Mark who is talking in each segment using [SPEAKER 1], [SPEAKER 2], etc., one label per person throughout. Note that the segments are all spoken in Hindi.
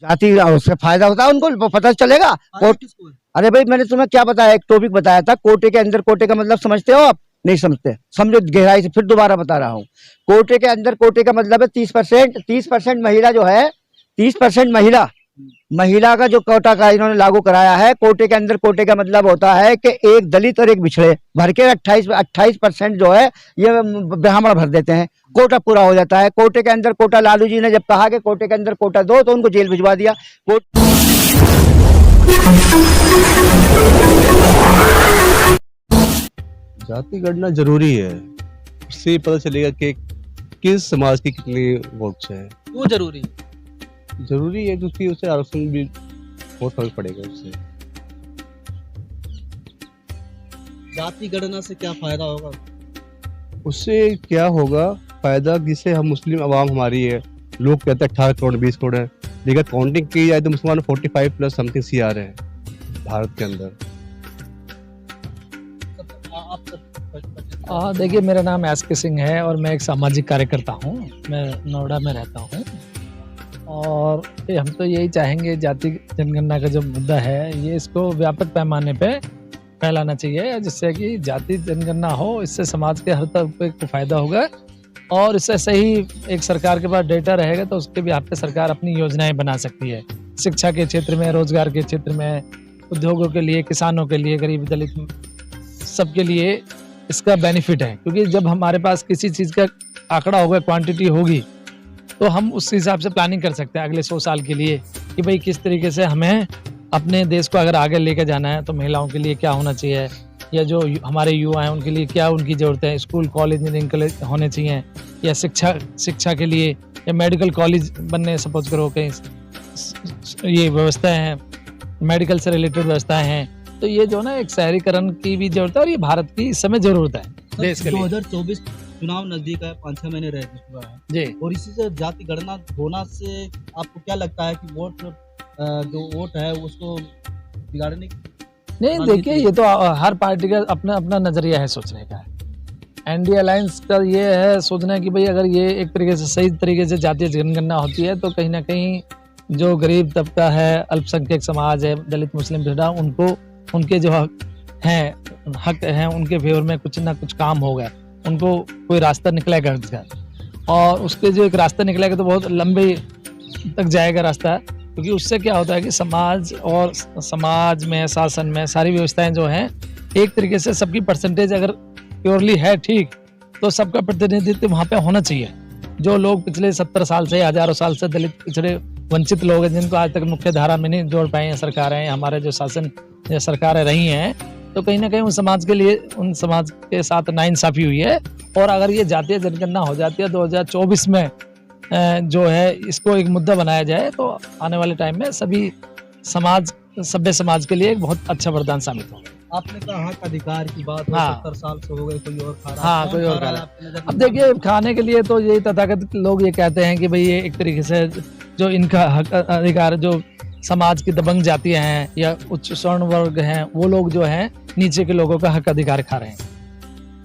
[SPEAKER 1] जाति उससे फायदा होता है, उनको पता चलेगा। कोट
[SPEAKER 2] किसको है?
[SPEAKER 1] अरे भाई मैंने तुम्हें क्या बताया, एक टॉपिक बताया था, कोटे के अंदर कोटे का मतलब समझते हो आप? नहीं समझते, समझो गहराई से, फिर दोबारा बता रहा हूँ। कोटे के अंदर कोटे का मतलब है 30%। 30% महिला जो है, 30% महिला, महिला का जो कोटा का इन्होंने लागू कराया है। कोटे के अंदर कोटे का मतलब होता है कि एक दलित और एक पिछड़े भर के 28% जो है ये ब्राह्मण भर देते हैं, कोटा पूरा हो जाता है। कोटे के अंदर कोटा, लालू जी ने जब कहा कि कोटे के अंदर कोटा दो तो उनको जेल भिजवा दिया।
[SPEAKER 3] जाति गणना जरूरी है, उससे पता चलेगा कि किस समाज की कितनी वोट्स है।
[SPEAKER 2] क्यों जरूरी?
[SPEAKER 3] जरूरी है क्योंकि उससे आरक्षण भी बहुत फर्क पड़ेगा उससे।
[SPEAKER 2] जाति गणना से क्या फायदा होगा?
[SPEAKER 3] उससे क्या होगा फायदा, जिससे हम मुस्लिम आवाम हमारी है, लोग कहते हैं 18 करोड़ 20 करोड़ है, लेकिन काउंटिंग की जाए तो मुसलमान 45 प्लस समथिंग CR है भारत के अंदर।
[SPEAKER 4] देखिए, मेरा नाम एसके सिंह है और मैं एक सामाजिक कार्यकर्ता हूँ। मैं नोएडा में रहता हूँ और हम तो यही चाहेंगे, जाति जनगणना का जो मुद्दा है ये इसको व्यापक पैमाने पे फैलाना चाहिए, जिससे कि जाति जनगणना हो, इससे समाज के हर तबके को फायदा होगा और इससे सही एक सरकार के पास डेटा रहेगा तो उसके भी पे सरकार अपनी योजनाएं बना सकती है। शिक्षा के क्षेत्र में, रोजगार के क्षेत्र में, उद्योगों के लिए, किसानों के लिए, गरीब दलित सबके लिए इसका बेनिफिट है। क्योंकि जब हमारे पास किसी चीज़ का आंकड़ा होगा, क्वांटिटी होगी, तो हम उस हिसाब से प्लानिंग कर सकते हैं अगले 100 साल के लिए कि भाई किस तरीके से हमें अपने देश को अगर आगे लेकर जाना है तो महिलाओं के लिए क्या होना चाहिए, या जो हमारे युवा हैं उनके लिए क्या उनकी ज़रूरत है, स्कूल कॉलेज इंजीनियरिंग कॉलेज होने चाहिए, या शिक्षा के लिए, या मेडिकल कॉलेज बनने, सपोज करो कहीं ये व्यवस्थाएँ हैं, मेडिकल से रिलेटेड व्यवस्थाएँ हैं। तो ये जो ना एक शहरीकरण की भी जरूरत है और ये भारत की इस समय जरूरत है देश के लिए।
[SPEAKER 2] 2024 चुनाव नजदीक है, 5-6 महीने रह चुका है
[SPEAKER 4] जी,
[SPEAKER 2] और इसी से जाति गणना होना से आपको क्या लगता है कि जो वोट है उसको बिगाड़ने की?
[SPEAKER 4] नहीं देखिए, ये तो हर पार्टी का अपना अपना नजरिया है सोचने का। एनडीए अलायंस का ये है सोचना कि भाई अगर ये एक तरीके से सही तरीके से जातीय जनगणना होती है तो कहीं ना कहीं जो गरीब तबका है, अल्पसंख्यक समाज है, दलित मुस्लिम पिछड़ा, उनको उनके जो हक हैं उनके फेवर में कुछ ना कुछ काम होगा, उनको कोई रास्ता निकलेगा इसका। और उसके जो एक रास्ता निकलेगा तो बहुत लंबे तक जाएगा रास्ता, क्योंकि उससे क्या होता है कि समाज में, शासन में सारी व्यवस्थाएं जो हैं एक तरीके से सबकी परसेंटेज अगर प्योरली है ठीक, तो सबका प्रतिनिधित्व वहाँ पे होना चाहिए। जो लोग पिछले 70 साल से, हजारों साल से दलित पिछड़े वंचित लोग हैं, जिनको आज तक मुख्य धारा में नहीं जोड़ पाए हैं सरकारें, हमारे जो शासन या सरकारें रही हैं, तो कहीं ना कहीं उन समाज के साथ नाइंसाफी हुई है। और अगर ये जातीय जनगणना हो जाती है 2024 में जो है इसको एक मुद्दा बनाया जाए तो आने वाले टाइम में सभी सभ्य समाज के लिए एक बहुत अच्छा वरदान साबित होगा।
[SPEAKER 2] आपने कहा हक अधिकार की बात,
[SPEAKER 4] हाँ।
[SPEAKER 2] 70 साल से हो गए, कोई और खा रहा है,
[SPEAKER 4] हाँ,
[SPEAKER 2] कौन
[SPEAKER 4] कोई और
[SPEAKER 2] खा
[SPEAKER 4] खा
[SPEAKER 2] रहा
[SPEAKER 4] रहा
[SPEAKER 2] है आपकी नज़र में?
[SPEAKER 4] अब देखिए, खाने के लिए तो यही तथाकथित लोग ये कहते हैं कि भाई ये एक तरीके से जो इनका हक अधिकार, जो समाज की दबंग जातियां हैं या उच्च स्वर्ण वर्ग हैं, वो लोग जो हैं नीचे के लोगों का हक अधिकार खा रहे हैं।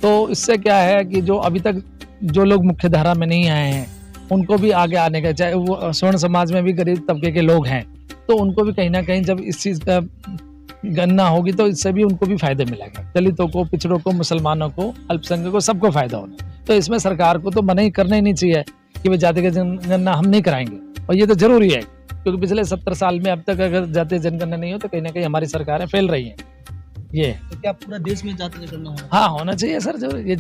[SPEAKER 4] तो इससे क्या है कि जो अभी तक जो लोग मुख्य धारा में नहीं आए हैं उनको भी आगे आने का, चाहे वो स्वर्ण समाज में भी गरीब तबके के लोग हैं, तो उनको भी कहीं ना कहीं जब इस चीज़ का गणना होगी तो इससे भी उनको भी फायदा मिलेगा। दलितों को, पिछड़ों को, मुसलमानों को, अल्पसंख्यकों को, सबको फायदा होगा। तो इसमें सरकार को तो मना ही करना ही नहीं चाहिए कि भाई जातीय जनगणना हम नहीं कराएंगे, और ये तो जरूरी है क्योंकि पिछले 70 साल में अब तक अगर जातीय जनगणना नहीं हो तो कहीं ना कहीं हमारी सरकारें फेल रही हैं। ये
[SPEAKER 2] तो क्या पूरा देश में जाति जनगणना होना?
[SPEAKER 4] हाँ, होना चाहिए सर। जो ये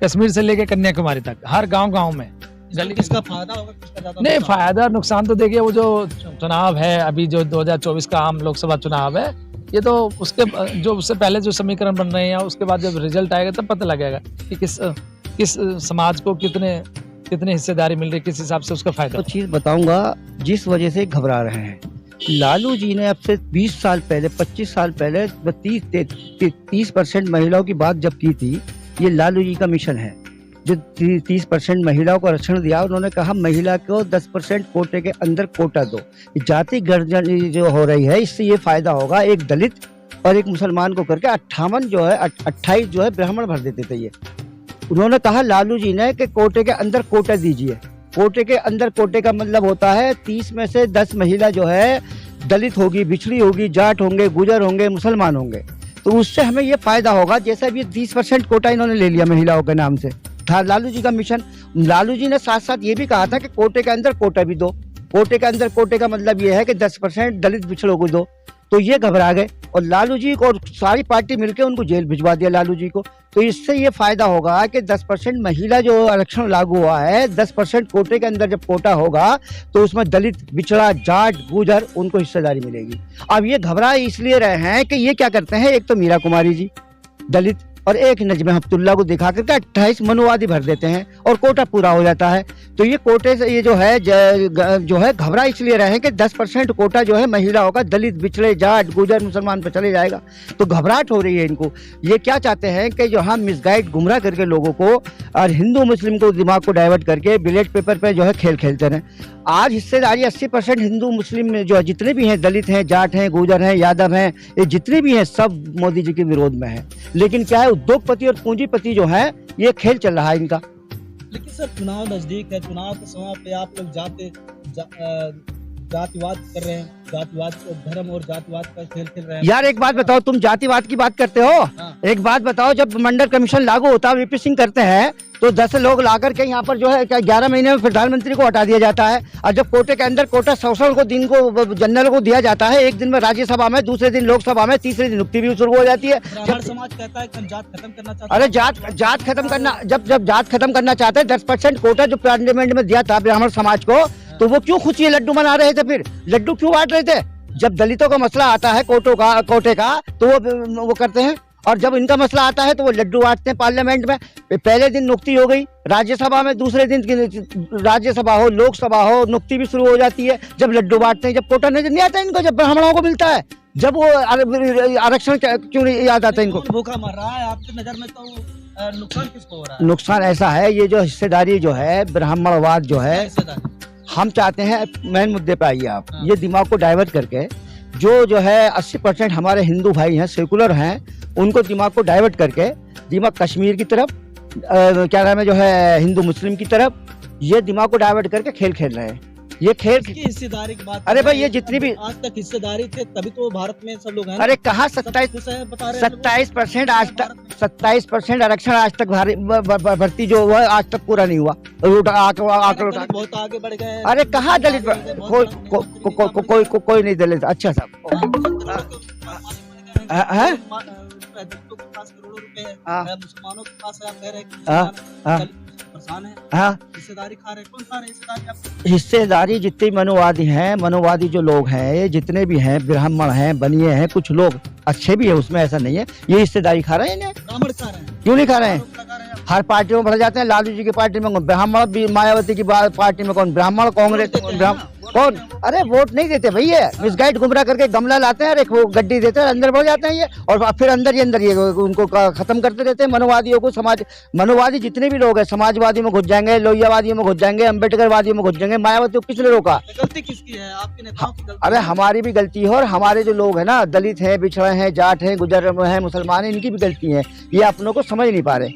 [SPEAKER 4] कश्मीर से लेकर कन्याकुमारी तक हर गांव में
[SPEAKER 2] किसका फायदा होगा, किसका ज्यादा
[SPEAKER 4] नहीं,
[SPEAKER 2] नुकसान?
[SPEAKER 4] फायदा नुकसान तो देखिए, वो जो चुनाव है अभी जो 2024 का आम लोकसभा चुनाव है, ये तो उससे पहले जो समीकरण बन रहे हैं उसके बाद जब रिजल्ट आएगा तब पता लगेगा कि किस समाज को कितने हिस्सेदारी मिल रही है, किस हिसाब से उसका फायदा।
[SPEAKER 1] तो चीज बताऊंगा जिस वजह से घबरा रहे हैं। लालू जी ने अब से 20 साल पहले, 25 साल पहले 30% महिलाओं की बात जब की थी, ये लालू जी का मिशन है जो 30% महिलाओं को आरक्षण दिया। उन्होंने कहा महिला को 10% कोटे के अंदर कोटा दो। जाति गणना जो हो रही है इससे ये फायदा होगा, एक दलित और एक मुसलमान को करके 28 जो है ब्राह्मण भर देते थे। ये उन्होंने कहा लालू जी ने कि कोटे के अंदर कोटा दीजिए, कोटे के अंदर कोटे का मतलब होता है 30 में से 10 महिला जो है दलित होगी, बिछड़ी होगी, जाट होंगे, गुजर होंगे, मुसलमान होंगे। तो उससे हमें ये फायदा होगा। जैसे अभी 30% कोटा इन्होंने ले लिया महिलाओं के नाम से, था लालू जी का मिशन। लालू जी ने साथ साथ ये भी कहा था कि कोटे के अंदर कोटा भी दो। कोटे के अंदर कोटे का मतलब ये है कि 10% दलित बिछड़ों को दो। तो ये घबरा गए और लालू जी को और सारी पार्टी मिलकर उनको जेल भिजवा दिया लालू जी को। तो इससे ये फायदा होगा कि 10% महिला जो आरक्षण लागू हुआ है, 10% कोटे के अंदर जब कोटा होगा तो उसमें दलित, बिछड़ा, जाट, गुजर उनको हिस्सेदारी मिलेगी। अब ये घबरा इसलिए रहे हैं कि ये क्या करते हैं, एक तो मीरा कुमारी जी दलित और एक नजमे हफ्तुल्ला को दिखा करके 28 मनुवादी भर देते हैं और कोटा पूरा हो जाता है। तो ये कोटे से ये जो है घबरा इसलिए रहे हैं कि 10% कोटा जो है महिलाओं का दलित, बिछड़े, जाट, गुजर, मुसलमान पर चले जाएगा। तो घबराहट हो रही है इनको। ये क्या चाहते हैं कि जो हम मिसगाइड, गुमराह करके लोगों को और हिंदू मुस्लिम को दिमाग को डाइवर्ट करके बैलेट पेपर पे जो है खेल खेलते रहे। आज हिस्सेदारी 80% हिंदू मुस्लिम में जो है जितने भी हैं, दलित हैं, जाट हैं, गुजर हैं, यादव हैं, ये जितने भी हैं सब मोदी जी के विरोध में है। लेकिन क्या है, उद्योगपति और पूंजीपति जो है ये खेल चल रहा है इनका।
[SPEAKER 2] लेकिन सर चुनाव नजदीक है, चुनाव के समय पे आप लोग जातिवाद कर रहे हैं, जातिवाद धर्म और जातिवाद का खेल खेल रहे हैं।
[SPEAKER 1] यार एक बात बताओ, तुम जातिवाद की बात करते हो।
[SPEAKER 2] हाँ।
[SPEAKER 1] एक बात बताओ, जब मंडल कमीशन लागू होता है, वीपी सिंह करते हैं तो 10 लोग लाकर के यहाँ पर जो है 11 महीने में प्रधानमंत्री को हटा दिया जाता है। और जब कोटे के अंदर कोटा 100 को दिन को जनरल को दिया जाता है, एक दिन में राज्यसभा में, दूसरे दिन लोकसभा में, तीसरे दिन नियुक्ति भी शुरू हो जाती है।
[SPEAKER 2] ब्राह्मण समाज कहता है कि हम जात खत्म करना चाहते हैं।
[SPEAKER 1] अरे जात खत्म करना, जब जात खत्म करना चाहते हैं, 10% कोटा जो पार्लियामेंट में दिया था ब्राह्मण समाज को, तो वो क्यों खुद ये लड्डू बना रहे थे? फिर लड्डू क्यों बांट रहे थे? जब दलितों का मसला आता है कोटे का तो वो करते हैं, और जब इनका मसला आता है तो वो लड्डू बांटते हैं पार्लियामेंट में। पहले दिन नियुक्ति हो गई राज्यसभा में, दूसरे दिन राज्यसभा हो, लोकसभा हो, नियुक्ति भी शुरू हो जाती है। जब लड्डू बांटते हैं, जब कोटा नजर नहीं आता इनको, जब ब्राह्मणों को मिलता है, जब वो आरक्षण क्यों नहीं याद आता इनको?
[SPEAKER 2] भूखा मर रहा है आपकी नजर में, तो नुकसान किसको हो रहा है?
[SPEAKER 1] नुकसान ऐसा है, ये जो हिस्सेदारी जो है, ब्राह्मणवाद जो है,
[SPEAKER 2] हिस्सेदारी
[SPEAKER 1] हम चाहते हैं, मेन मुद्दे पे आइए आप।
[SPEAKER 2] हाँ।
[SPEAKER 1] ये दिमाग को डाइवर्ट करके जो है 80% हमारे हिंदू भाई हैं, सेकुलर हैं, उनको दिमाग को डाइवर्ट करके दिमाग कश्मीर की तरफ, क्या नाम है, जो है हिंदू मुस्लिम की तरफ, ये दिमाग को डाइवर्ट करके खेल खेल रहे हैं। ये खेल
[SPEAKER 2] की हिस्सेदारी की बात।
[SPEAKER 1] अरे भाई, ये जितनी भी
[SPEAKER 2] आज तक हिस्सेदारी थे तभी तो भारत में सब लोग हैं।
[SPEAKER 1] अरे कहाँ
[SPEAKER 2] सब
[SPEAKER 1] 27%
[SPEAKER 2] खुश हैं, बता रहे हैं लोग।
[SPEAKER 1] 27% आज तक 27% आरक्षण आज तक भर्ती जो हुआ आज तक पूरा नहीं हुआ। आंकड़े उठा,
[SPEAKER 2] बहुत आगे बढ़ गए।
[SPEAKER 1] अरे कहाँ दलित कोई नहीं दलित। अच्छा साहब है?
[SPEAKER 2] दलितों के पास करोड़ों रुपए है,
[SPEAKER 1] हाँ।
[SPEAKER 2] मुसलमानों के पास है, आप कह रहे हैं कि
[SPEAKER 1] हाँ,
[SPEAKER 2] मुसलमान
[SPEAKER 1] हाँ।
[SPEAKER 2] दलित परेशान है,
[SPEAKER 1] हाँ,
[SPEAKER 2] हिस्सेदारी खा रहे हैं। कौन खा रहे हैं हिस्सेदारी? आप
[SPEAKER 1] हिस्सेदारी जितने मनुवादी हैं, मनुवादी जो लोग हैं, ये जितने भी हैं, ब्राह्मण हैं, बनिए हैं, कुछ लोग अच्छे भी है, उसमें ऐसा नहीं है, ये हिस्सेदारी खा रहे हैं इन्हें।
[SPEAKER 2] ब्राह्मण खा रहे हैं,
[SPEAKER 1] क्यों नहीं खा रहे हैं?
[SPEAKER 2] आरोप लगा रहे हैं आप।
[SPEAKER 1] हर पार्टियों में भर जाते हैं। लालू जी की पार्टी में कौन ब्राह्मण, मायावती की पार्टी में कौन ब्राह्मण, कांग्रेस में कौन ब्राह्मण, कौन? अरे वोट नहीं देते भैया, मिसगाइड गुमराह करके गमला लाते हैं, एक वो गड्डी देते हैं, अंदर बढ़ जाते हैं ये, और फिर अंदर ये उनको खत्म करते रहते हैं मनुवादियों को। मनुवादी जितने भी लोग हैं, समाजवादी में घुस जाएंगे, लोहियावादी में घुस जाएंगे, अम्बेडकरवादी में घुस जाएंगे। मायावती को किसने रोका?
[SPEAKER 2] गलती किसकी है? आपके नेताओं की गलती।
[SPEAKER 1] अरे हमारी भी गलती है, और हमारे जो लोग हैं ना, दलित हैं, बिछड़े हैं, जाट हैं, गुजर हैं, मुसलमान हैं, इनकी भी गलती है। ये अपनों को समझ नहीं पा रहे।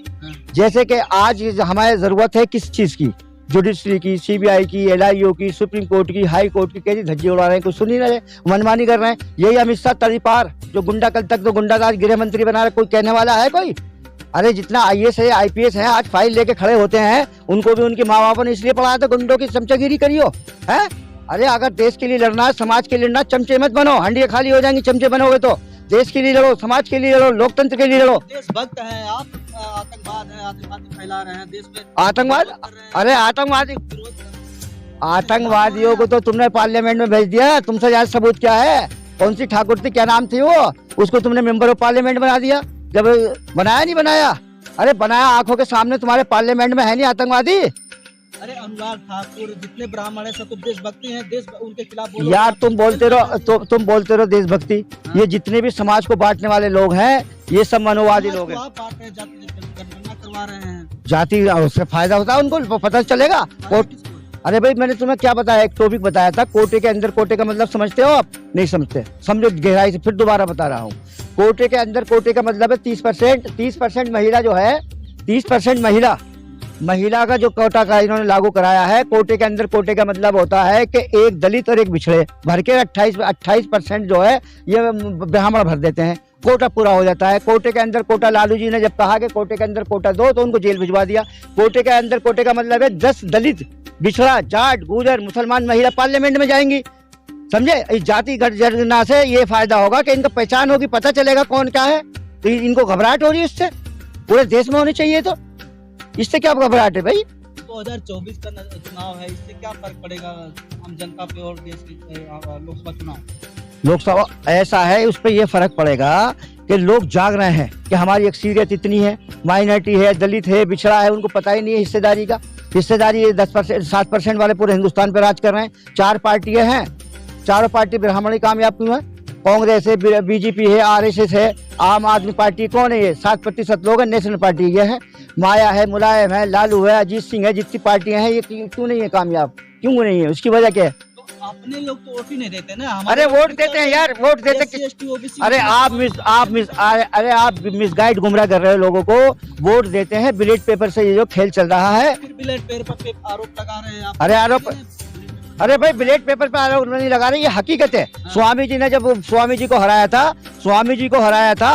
[SPEAKER 1] जैसे कि आज हमारे जरूरत है किस चीज की? जुडिशरी की, सीबीआई की, एलआईओ की, सुप्रीम कोर्ट की, हाई कोर्ट की, कैसी धज्जी उड़ा रहे हैं, कुछ सुन ही नहीं रहे, मनमानी कर रहे हैं। यही अमित शाह तरीपार जो गुंडा, कल तक तो गुंडाराज गृह मंत्री बना रहे, कोई कहने वाला है कोई? अरे जितना आईएएस है, आईपीएस है, आज फाइल लेके खड़े होते हैं, उनको भी उनके माँ बापों ने इसलिए पढ़ाया था गुंडों की चमचागिरी करियो है। अरे अगर देश के लिए लड़ना है, समाज के लिए लड़ना, चमचे मत बनो, हंडिया खाली हो जाएंगी चमचे बनोगे तो। देश के लिए लड़ो, समाज के लिए लड़ो, लोकतंत्र के लिए लड़ो।
[SPEAKER 2] देशभक्त है आप, आतंकवाद है, आतंकवाद फैला रहे हैं देश में।
[SPEAKER 1] आतंकवाद, अरे आतंकवादियों को तो तुमने पार्लियामेंट में भेज दिया, तुमसे ज्यादा सबूत क्या है? कौन सी ठाकुर थी, क्या नाम थी वो, उसको तुमने मेंबर ऑफ पार्लियामेंट बना दिया। जब बनाया नहीं बनाया? अरे बनाया, आंखों के सामने तुम्हारे पार्लियामेंट में है नहीं आतंकवादी।
[SPEAKER 2] अरे अनुराग ठाकुर जितने ब्राह्मण है सब तो देशभक्ति हैं, देश उनके खिलाफ बोलो।
[SPEAKER 1] यार तुम बोलते रहो देशभक्ति। ये जितने भी समाज को बांटने वाले लोग हैं, ये सब मनोवादी लोग हैं।
[SPEAKER 2] आप बात रहे हैं, जाति जनगणना करवा रहे हैं,
[SPEAKER 1] जाति, उससे फायदा होता है उनको, पता चलेगा। अरे भाई मैंने तुम्हें क्या बताया, एक टॉपिक बताया था, कोटे के अंदर कोटे का मतलब समझते हो आप? नहीं समझते, समझो गहराई से, फिर दोबारा बता रहा हूँ। कोटे के अंदर कोटे का मतलब है 30% महिला जो है, 30% महिला महिला का जो कोटा का इन्होंने लागू कराया है, कोटे के अंदर कोटे का मतलब होता है कि एक दलित और एक पिछड़े भर के 28% जो है ये ब्राह्मण भर देते हैं, कोटा पूरा हो जाता है। कोटे के अंदर कोटा, लालू जी ने जब कहा कि कोटे के अंदर कोटा दो तो उनको जेल भिजवा दिया। कोटे के अंदर कोटे का मतलब है 10 दलित, बिछड़ा, जाट, गुजर, मुसलमान महिला पार्लियामेंट में जाएंगी, समझे। इस जाति जनगणना से ये फायदा होगा कि इनको पहचान होगी, पता चलेगा कौन क्या है। तो इनको घबराहट हो रही है इससे, पूरे देश में होनी चाहिए, तो इससे क्या घबराहट है भाई।
[SPEAKER 2] 2024 का चुनाव है, इससे क्या फर्क पड़ेगा आम जनता पे और देश की लोकसभा चुनाव?
[SPEAKER 1] लोकसभा ऐसा है, उस पर यह फर्क पड़ेगा कि लोग जाग रहे हैं कि हमारी अक्सरियत इतनी है, माइनॉरिटी है, दलित है, बिछड़ा है, उनको पता ही नहीं है हिस्सेदारी का। हिस्सेदारी 10%, 7% वाले पूरे हिंदुस्तान पर राज कर रहे हैं। 4 पार्टियां हैं, चारों पार्टी ब्राह्मण ही कामयाब क्यों है? कांग्रेस है, बीजेपी है, आरएसएस है, आम आदमी पार्टी, कौन है ये? 7% लोग हैं। नेशनल पार्टी ये है, माया है, मुलायम है, लालू है, अजीत सिंह है, जितनी पार्टियां हैं ये क्यों नहीं है कामयाब? क्यों नहीं है? उसकी वजह क्या है?
[SPEAKER 2] अपने लोग तो वोट ही नहीं देते ना।
[SPEAKER 1] अरे वोट देते हैं यार, वोट देते हैं। अरे आप मिसगाइड, गुमराह कर रहे हो लोगों को। वोट देते हैं बैलेट पेपर से, ये जो खेल चल रहा है।
[SPEAKER 2] बैलेट पेपर पे आरोप लगा रहे हैं आप।
[SPEAKER 1] अरे आरोप, अरे भाई बैलेट पेपर पे आरोप नहीं लगा रहे, ये हकीकत है। स्वामी जी ने जब स्वामी जी को हराया था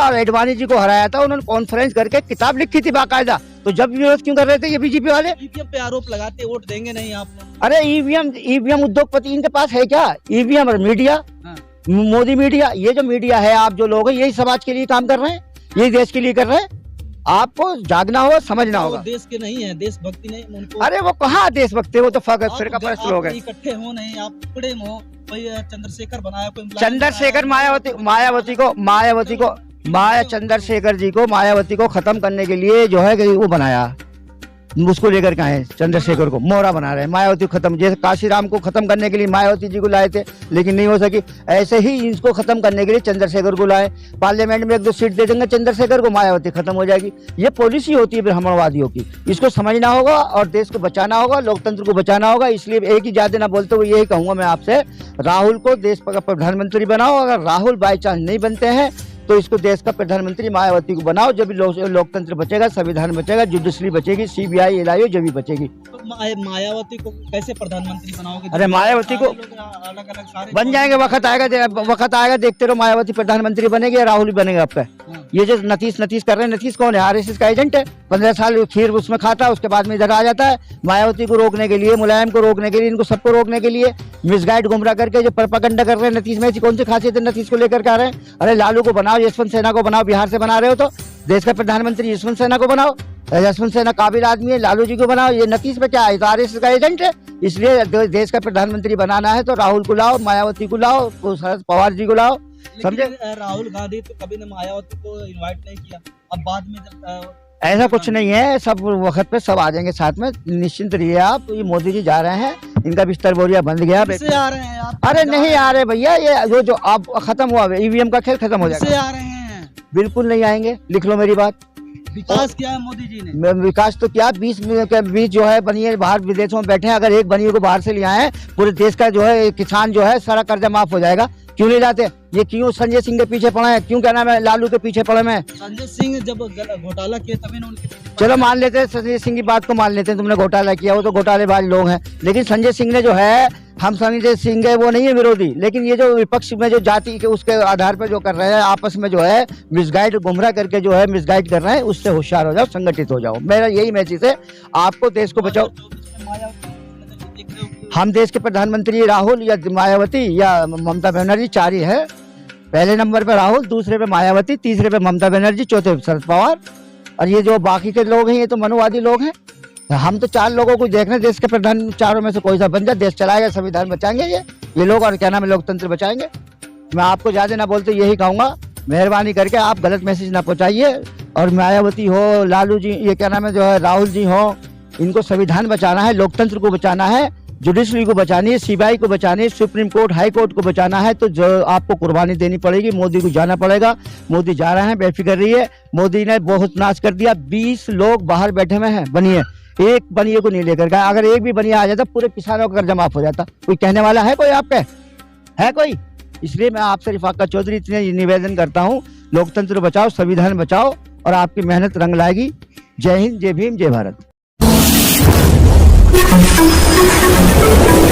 [SPEAKER 1] और एडवाणी जी को हराया था, उन्होंने कॉन्फ्रेंस करके किताब लिखी थी बाकायदा। तो जब विरोध क्यों कर रहे थे ये बीजेपी वाले?
[SPEAKER 2] ईवीएम पे आरोप लगाते वोट देंगे नहीं आप।
[SPEAKER 1] अरे ईवीएम उद्योगपति इनके पास है क्या? ईवीएम और मीडिया, मोदी मीडिया, ये जो मीडिया है, आप जो लोग हैं यही समाज के लिए काम कर रहे हैं, यही देश के लिए कर रहे हैं। आपको जागना होगा, समझना होगा।
[SPEAKER 2] देश के नहीं है, देशभक्ति नहीं उनको।
[SPEAKER 1] अरे वो कहाँ देशभक्ति, वो तो फिरका परस्त लोग हैं।
[SPEAKER 2] इकट्ठे हो नहीं, आप टुकड़े हो। कोई चंद्रशेखर बनाया, कोई
[SPEAKER 1] चंद्रशेखर मायावती को खत्म करने के लिए जो है कि वो बनाया, उसको लेकर के आए चंद्रशेखर को, मोहरा बना रहे हैं मायावती को खत्म। जैसे काशीराम को खत्म करने के लिए मायावती जी को लाए थे, लेकिन नहीं हो सकी, ऐसे ही इसको खत्म करने के लिए चंद्रशेखर को लाए। पार्लियामेंट में 1-2 सीट दे देंगे चंद्रशेखर को, मायावती खत्म हो जाएगी। ये पॉलिसी होती है ब्राह्मणवादियों की, इसको समझना होगा और देश को बचाना होगा, लोकतंत्र को बचाना होगा। इसलिए एक ही ज्यादा ना बोलते हुए यही कहूंगा मैं आपसे, राहुल को देश का प्रधानमंत्री बनाओ। अगर राहुल बाई चांस नहीं बनते हैं तो इसको देश का प्रधानमंत्री मायावती को बनाओ, जब भी लोकतंत्र बचेगा, संविधान बचेगा, जुडिशरी बचेगी, सीबीआई, एलआईओ जब भी बचेगी।
[SPEAKER 2] तो मायावती को कैसे प्रधानमंत्री बनाओगे?
[SPEAKER 1] अरे मायावती को
[SPEAKER 2] अलग-अलग सारे
[SPEAKER 1] बन जाएंगे, वक्त आएगा, देखते रहो। मायावती प्रधानमंत्री बनेगी या राहुल भी बनेगा आपका। ये जो नतीश कर रहे हैं, नतीश कौन है? आरएसएस का एजेंट है। 15 साल खीर उसमें खाता है, उसके बाद में इधर आ जाता है। मायावती को रोकने के लिए, मुलायम को रोकने के लिए, इनको सबको रोकने के लिए मिसगाइड, गुमराह करके जो प्रोपेगेंडा कर रहे हैं नतीश में, ऐसी कौन सी खासियत है नतीश को लेकर के आ रहे हैं? अरे लालू को बनाओ, यशवंत सिन्हा को बनाओ, बिहार से बना रहे हो तो देश का प्रधानमंत्री यशवंत सिन्हा को बनाओ। यशवंत सिन्हा काबिल आदमी है, लालू जी को बनाओ। ये नतीश में क्या है? तो आरएसएस का एजेंट है। इसलिए देश का प्रधानमंत्री बनाना है तो राहुल को लाओ, मायावती को लाओ, शरद पवार जी को लाओ, समझे।
[SPEAKER 2] राहुल गांधी तो कभी ने मायावती को इनवाइट नहीं किया, अब बाद में जब
[SPEAKER 1] ऐसा कुछ नहीं है, सब वक्त पे सब आ जाएंगे साथ में, निश्चिंत रहिए आप। ये मोदी जी जा रहे हैं, इनका बिस्तर बोरिया बंद गया।
[SPEAKER 2] आ रहे हैं आप? अरे
[SPEAKER 1] नहीं आ रहे भैया, ये जो अब खत्म हुआ ईवीएम का खेल खत्म हो जाएगा।
[SPEAKER 2] आ रहे हैं?
[SPEAKER 1] बिल्कुल नहीं आएंगे, लिख लो मेरी बात।
[SPEAKER 2] विकास किया है मोदी जी ने?
[SPEAKER 1] विकास तो क्या, 20 जो है बनिए बाहर विदेशों में बैठे हैं, अगर एक बनिए को बाहर से ले आए, पूरे देश का जो है किसान जो है सारा कर्जा माफ हो जाएगा। क्यों नहीं लाते? ये क्यों संजय सिंह के पीछे पड़े हैं? क्यों, क्या नाम है, लालू के पीछे पड़े हैं?
[SPEAKER 2] संजय सिंह जब घोटाला किया तभी ना उनके पीछे।
[SPEAKER 1] चलो मान लेते हैं, संजय सिंह की बात को मान लेते हैं, तुमने घोटाला किया, वो तो घोटालेबाज लोग हैं। लेकिन संजय सिंह ने जो है, हम संजय सिंह है वो नहीं है विरोधी, लेकिन ये जो विपक्ष में जो जाति के उसके आधार पर जो कर रहे हैं, आपस में जो है मिसगाइड, गुमराह करके जो है मिसगाइड कर रहे हैं, उससे होशियार हो जाओ, संगठित हो जाओ। मेरा यही मैसेज है, आपको देश को बचाओ। हम देश के प्रधानमंत्री राहुल या मायावती या ममता बनर्जी, 4 ही है। पहले नंबर पे राहुल, दूसरे पे मायावती, तीसरे पे ममता बनर्जी, चौथे पे शरद पवार। और ये जो बाकी के लोग हैं ये तो मनुवादी लोग हैं। हम तो 4 लोगों को देख रहे हैं, देश के प्रधान 4 में से कोई सा बन जाए, देश चलाएगा, संविधान बचाएंगे ये लोग, और क्या नाम है, लोकतंत्र बचाएंगे। मैं आपको ज्यादा ना बोलते यही कहूंगा, मेहरबानी करके आप गलत मैसेज ना पहुंचाइए। और मायावती हो, लालू जी, ये क्या नाम है, जो है राहुल जी हो, इनको संविधान बचाना है, लोकतंत्र को बचाना है, जुडिशरी को बचानी है, सीबीआई को बचानी है, सुप्रीम कोर्ट, हाई कोर्ट को बचाना है, तो जो आपको कुर्बानी देनी पड़ेगी। मोदी को जाना पड़ेगा। मोदी जा रहे हैं, बेफिक्र रहिए। मोदी ने बहुत नाश कर दिया। 20 लोग बाहर बैठे हुए हैं बनिए, एक बनिए को नहीं लेकर गए। अगर एक भी बनिए आ जाता, पूरे किसानों का कर्जा माफ हो जाता। कोई कहने वाला है कोई आपके? है कोई? इसलिए मैं आपसे रिफाका चौधरी इतने निवेदन करता हूँ, लोकतंत्र बचाओ, संविधान बचाओ, और आपकी मेहनत रंग लाएगी। जय हिंद, जय भीम, जय भारत।
[SPEAKER 5] है।